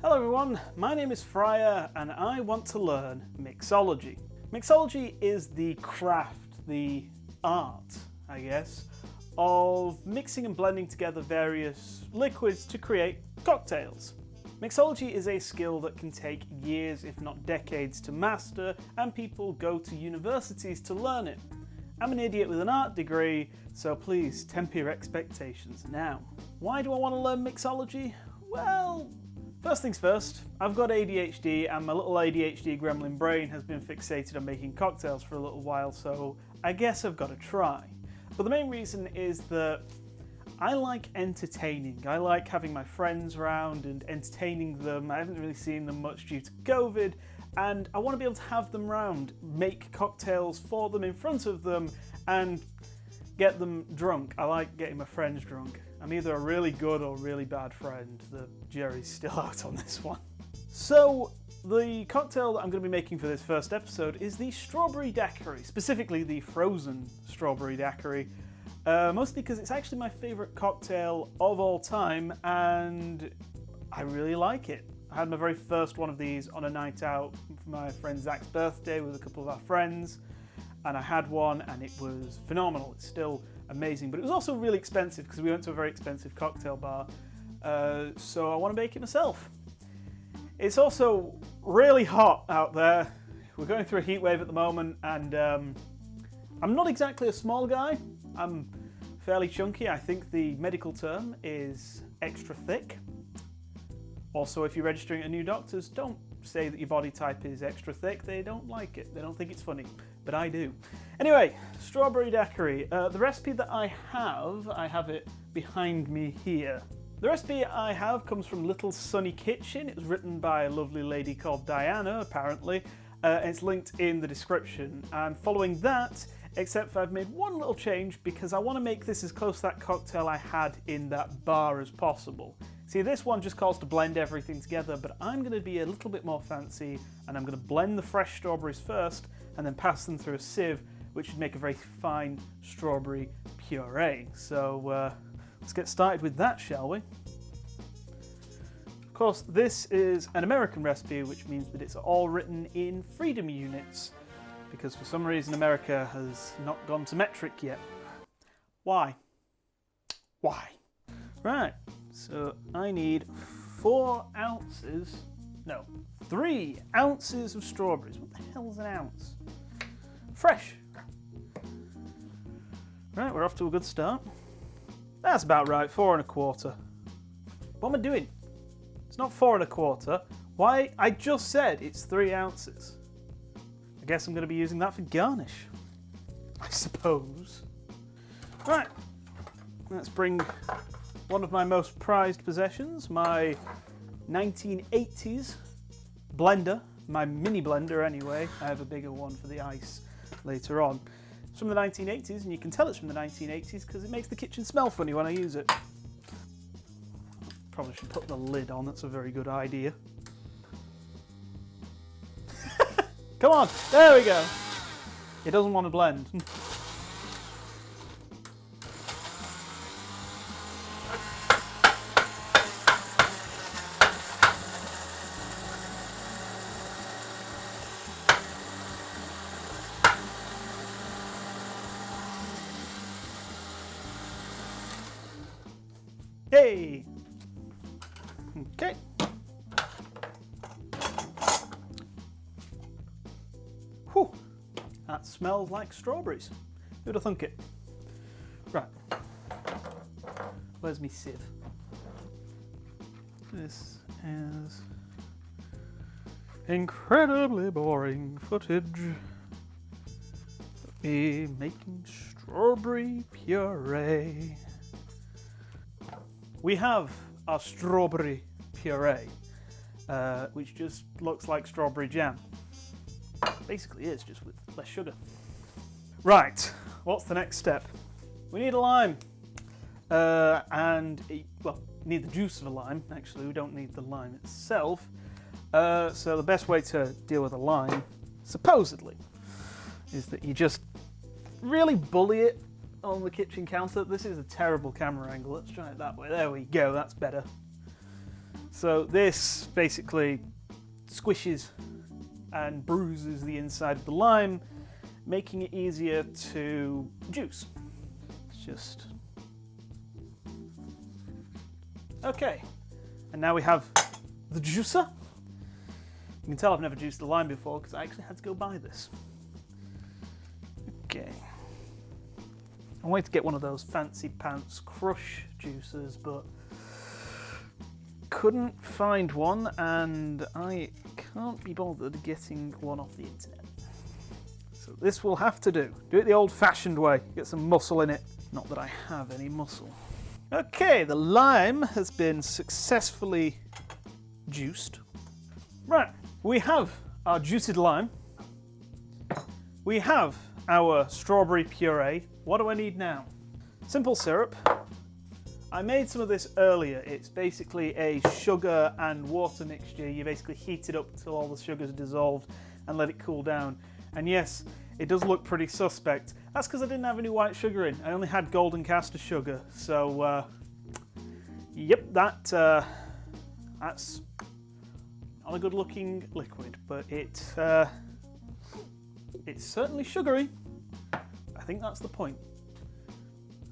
Hello everyone, my name is Frier and I want to learn mixology. Mixology is the craft, the art, I guess, of mixing and blending together various liquids to create cocktails. Mixology is a skill that can take years, if not decades, to master, and people go to universities to learn it. I'm an idiot with an art degree, so please temper your expectations now. Why do I want to learn mixology? Well, first things first, I've got ADHD and my little ADHD gremlin brain has been fixated on making cocktails for a little while, so I guess I've got to try. But the main reason is that I like entertaining. I like having my friends around and entertaining them. I haven't really seen them much due to COVID, and I want to be able to have them round, make cocktails for them in front of them, and get them drunk. I like getting my friends drunk. I'm either a really good or really bad friend. The jury's still out on this one. So, the cocktail that I'm going to be making for this first episode is the Strawberry Daiquiri, specifically the Frozen Strawberry Daiquiri, mostly because it's actually my favourite cocktail of all time, and I really like it. I had my very first one of these on a night out for my friend Zach's birthday with a couple of our friends, and I had one and it was phenomenal. It's still amazing, but it was also really expensive because we went to a very expensive cocktail bar, so I want to make it myself. It's also really hot out there. We're going through a heat wave at the moment, and I'm not exactly a small guy. I'm fairly chunky. I think the medical term is extra thick. Also, if you're registering at new doctors, don't say that your body type is extra thick. They don't like it. They don't think it's funny, but I do. Anyway, Strawberry Daiquiri. The recipe that I have it behind me here. The recipe I have comes from Little Sunny Kitchen. It was written by a lovely lady called Diana, apparently. It's linked in the description. And following that, except for I've made one little change because I want to make this as close to that cocktail I had in that bar as possible. See, this one just calls to blend everything together, but I'm going to be a little bit more fancy, and I'm going to blend the fresh strawberries first and then pass them through a sieve, which should make a very fine strawberry puree. So let's get started with that, shall we? Of course, this is an American recipe, which means that it's all written in freedom units, because for some reason America has not gone to metric yet. Why? Why? Right, so I need 3 ounces of strawberries. What the hell is an ounce? Fresh. Right, we're off to a good start. That's about right, 4 1/4. What am I doing? It's not 4 1/4. Why? I just said it's 3 ounces. I guess I'm going to be using that for garnish, I suppose. Right, let's bring one of my most prized possessions, my 1980s blender, my mini blender anyway. I have a bigger one for the ice later on. It's from the 1980s, and you can tell it's from the 1980s because it makes the kitchen smell funny when I use it. Probably should put the lid on, that's a very good idea. Come on, there we go. It doesn't want to blend. Hey! Okay. Whew! That smells like strawberries. Who'd have thunk it? Right. Where's me sieve? This is incredibly boring footage of me making strawberry puree. We have our strawberry puree, which just looks like strawberry jam. Basically is, just with less sugar. Right, what's the next step? We need a lime. Need the juice of a lime, actually. We don't need the lime itself. So the best way to deal with a lime, supposedly, is that you just really bully it on the kitchen counter. This is a terrible camera angle. Let's try it that way. There we go. That's better. So this basically squishes and bruises the inside of the lime, making it easier to juice. It's just... Okay, and now we have the juicer. You can tell I've never juiced a lime before because I actually had to go buy this. Okay. I wanted to get one of those fancy pants crush juicers, but couldn't find one, and I can't be bothered getting one off the internet. So this will have to do. Do it the old-fashioned way. Get some muscle in it. Not that I have any muscle. Okay, the lime has been successfully juiced. Right, we have our juiced lime. We have our strawberry puree. What do I need now? Simple syrup. I made some of this earlier. It's basically a sugar and water mixture. You basically heat it up until all the sugar's dissolved and let it cool down. And yes, it does look pretty suspect. That's because I didn't have any white sugar in. I only had golden caster sugar. So, yep, that's not a good looking liquid, but it's certainly sugary. I think that's the point.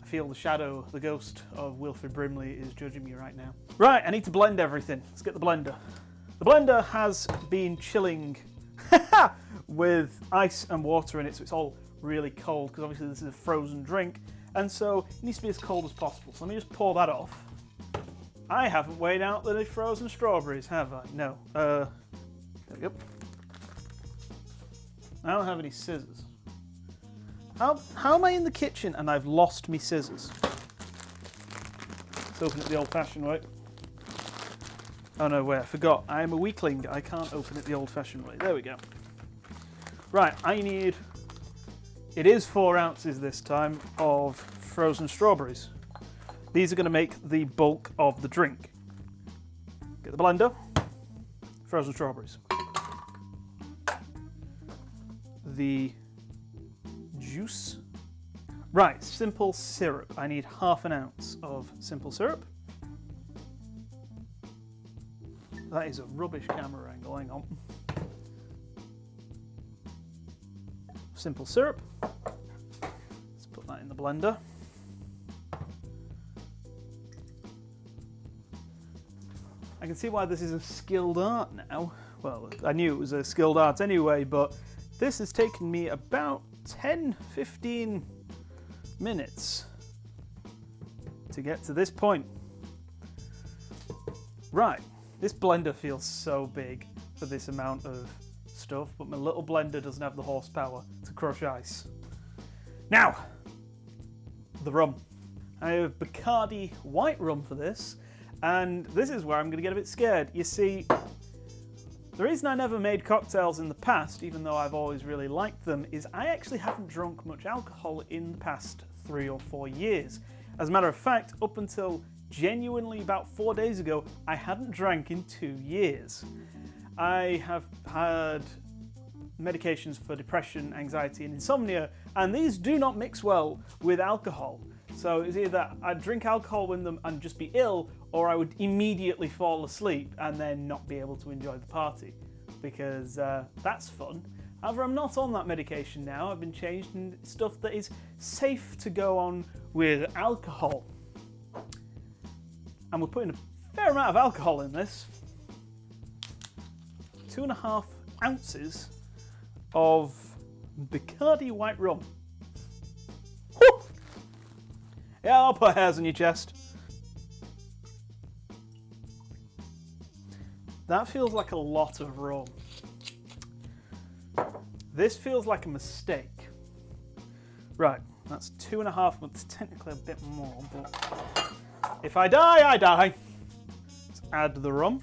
I feel the shadow, the ghost of Wilfred Brimley is judging me right now. Right, I need to blend everything. Let's get the blender. The blender has been chilling with ice and water in it, so it's all really cold, because obviously this is a frozen drink, and so it needs to be as cold as possible. So let me just pour that off. I haven't weighed out the frozen strawberries, have I? No. There we go. I don't have any scissors. How am I in the kitchen and I've lost me scissors? Let's open it the old-fashioned way. Oh no, wait, I forgot. I am a weakling. I can't open it the old-fashioned way. There we go. Right, I need... It is 4 ounces this time of frozen strawberries. These are going to make the bulk of the drink. Get the blender. Frozen strawberries. The juice. Right, simple syrup. I need ½ ounce of simple syrup. That is a rubbish camera angle, hang on. Simple syrup. Let's put that in the blender. I can see why this is a skilled art now. Well, I knew it was a skilled art anyway, but this has taken me about 10-15 minutes to get to this point. Right, this blender feels so big for this amount of stuff, but my little blender doesn't have the horsepower to crush ice. Now, the rum. I have Bacardi white rum for this, and this is where I'm going to get a bit scared. You see, the reason I never made cocktails in the past, even though I've always really liked them, is I actually haven't drunk much alcohol in the past 3 or 4 years. As a matter of fact, up until genuinely about 4 days ago, I hadn't drank in 2 years. I have had medications for depression, anxiety, and insomnia, and these do not mix well with alcohol. So it's either I'd drink alcohol with them and just be ill, or I would immediately fall asleep and then not be able to enjoy the party, because that's fun. However, I'm not on that medication now. I've been changed in stuff that is safe to go on with alcohol. And we're putting a fair amount of alcohol in this. 2.5 ounces of Bacardi white rum. Whew! Yeah, I'll put hairs on your chest. That feels like a lot of rum. This feels like a mistake. Right, that's 2.5, but it's technically a bit more, but if I die, I die. Let's add the rum.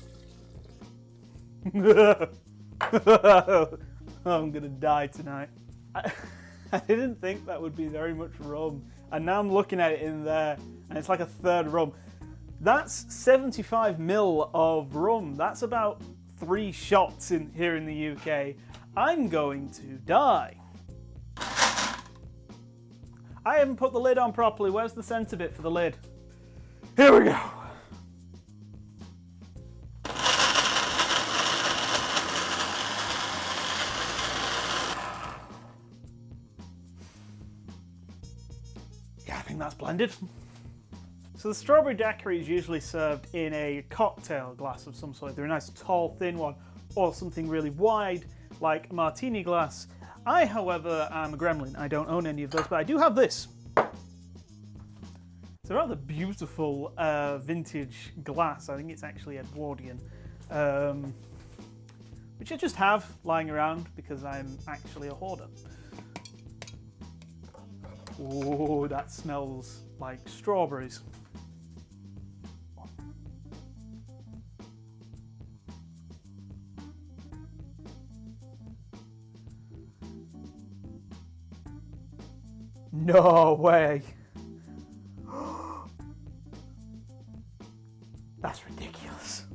I'm gonna die tonight. I didn't think that would be very much rum, and now I'm looking at it in there, and it's like a third rum. That's 75 ml of rum. That's about 3 shots here in the UK. I'm going to die. I haven't put the lid on properly. Where's the centre bit for the lid? Here we go. think that's blended. So the strawberry daiquiri is usually served in a cocktail glass of some sort. They're a nice tall, thin one, or something really wide, like a martini glass. I, however, am a gremlin. I don't own any of those, but I do have this. It's a rather beautiful vintage glass. I think it's actually Edwardian, which I just have lying around because I'm actually a hoarder. Oh, that smells like strawberries. No way. That's ridiculous.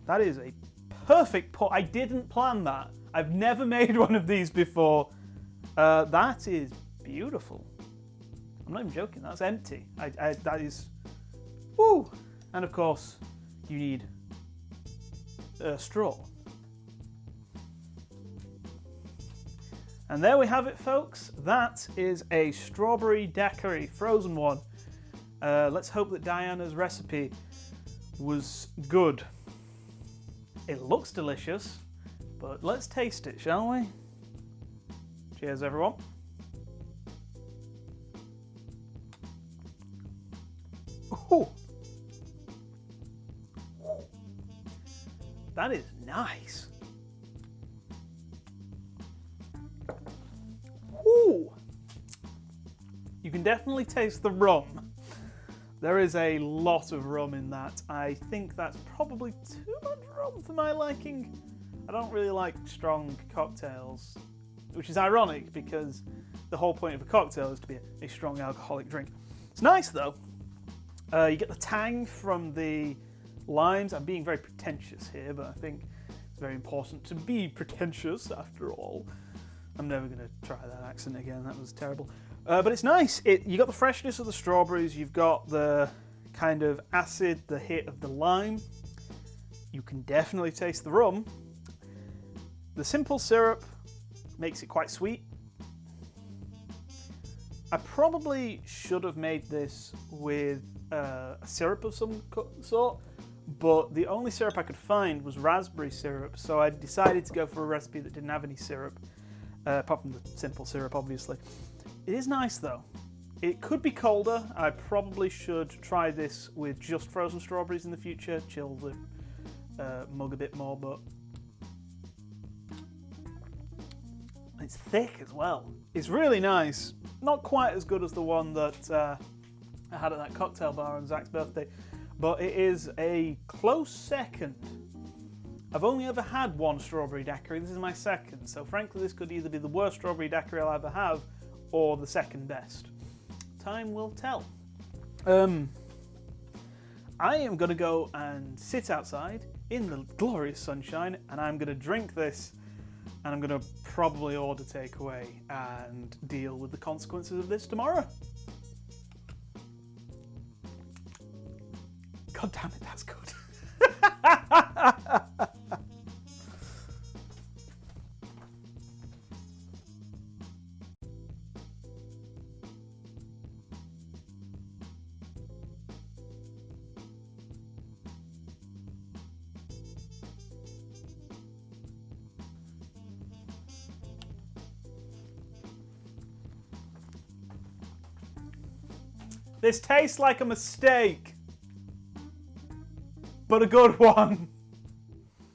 That is a perfect pour. I didn't plan that. I've never made one of these before. That is beautiful. I'm not even joking. That's empty. That is... Woo! And of course, you need a straw. And there we have it, folks. That is a strawberry daiquiri, frozen one. Let's hope that Diana's recipe was good. It looks delicious, but let's taste it, shall we? Cheers, everyone. Ooh. That is nice. Ooh. You can definitely taste the rum. There is a lot of rum in that. I think that's probably too much rum for my liking. I don't really like strong cocktails, which is ironic because the whole point of a cocktail is to be a strong alcoholic drink. It's nice though. You get the tang from the limes. I'm being very pretentious here, but I think it's very important to be pretentious after all. I'm never going to try that accent again. That was terrible. But it's nice. You got the freshness of the strawberries. You've got the kind of acid, the hit of the lime. You can definitely taste the rum. The simple syrup makes it quite sweet. I probably should have made this with a syrup of some sort, but the only syrup I could find was raspberry syrup, so I decided to go for a recipe that didn't have any syrup, apart from the simple syrup, obviously. It is nice though. It could be colder. I probably should try this with just frozen strawberries in the future, chill the mug a bit more, but it's thick as well. It's really nice. Not quite as good as the one that I had at that cocktail bar on Zach's birthday, but it is a close second. I've only ever had one strawberry daiquiri. This is my second, so frankly this could either be the worst strawberry daiquiri I'll ever have or the second best. Time will tell. I am going to go and sit outside in the glorious sunshine, and I'm going to drink this, and I'm going to probably order takeaway and deal with the consequences of this tomorrow. God damn it, that's good. This tastes like a mistake, but a good one.